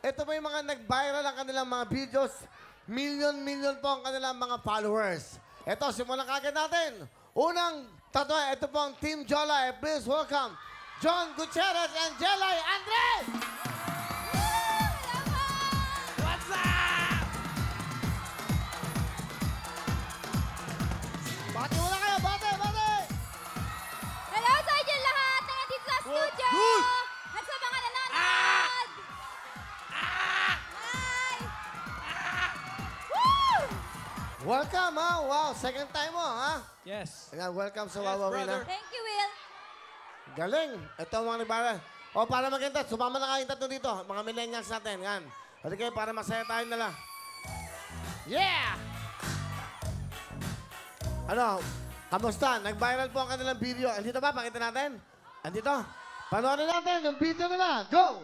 Ito po yung mga nag-viral ang kanilang mga videos. Million po ang kanilang mga followers. Ito, simulan kagad natin. Unang tatlo, ito po ang Team Jolay. Please welcome John Gutierrez and Jelay Andres! What's up? Bati muna kayo, bati! Hello sa inyo lahat na nandito sa studio! Good! At sa mga nanonood! Hi! Woo! Welcome, ha? Wow, second time mo, ha? Yes. Ayan, welcome sa Wawawin, ha? Thank you, Will. Galing. Ito ang mga nagbaral. O, para maganda, sumama na kayong tatlo dito. Mga millennials natin, yan. Hali kayo, para masaya tayo nila. Yeah! Ano, kamusta? Nag-viral po ang kanilang video. Andito ba? Pakita natin. Andito. Panoorin natin yung video nila. Go!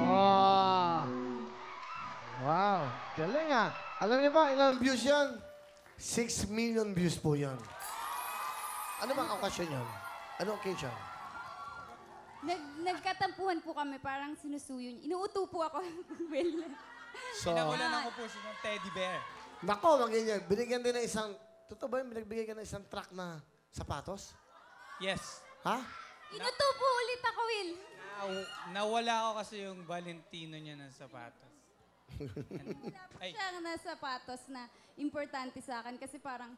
Oh. Wow. Galing, ah. Alam niyo ba, ilang views yan? 6 million views po yan. Ano bang okasyon yan? Ano occasion? Nagkatampuhan po kami, parang sinusuyo niya. Inuuto po ako, Will. So, Pinakulan ako po siya ng teddy bear. nako, magiging binigyan din ng isang, totoo ba yung binagbigay ka ng isang truck na sapatos? Yes. Ha? Inuto po ulit ako, Will. Nawala ako kasi yung Valentino niya ng sapatos. Ay, Siya ang nasa sapatos na importante sa akin kasi parang,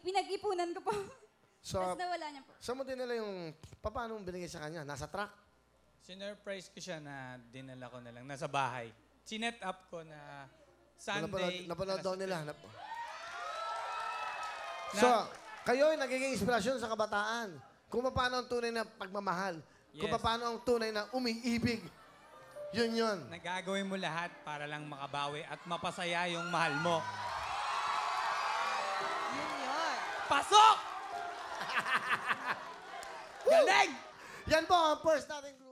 pinag-ipunan ko po. So, Tapos nawala niya po. saan mo dinala yung, paano mo binigay sa kanya? Nasa truck? sinurprise ko siya na dinala ko na lang. Nasa bahay. Sinet up ko na Sunday. Napanood daw nila. So, kayo ay nagiging inspirasyon sa kabataan. Kung paano ang tunay na pagmamahal. Kung Yes. paano ang tunay na umiibig. Yun. Nagagawin mo lahat para lang makabawi at mapasaya yung mahal mo. Yun yun. Pasok! Galing! Yan po ang first nating group.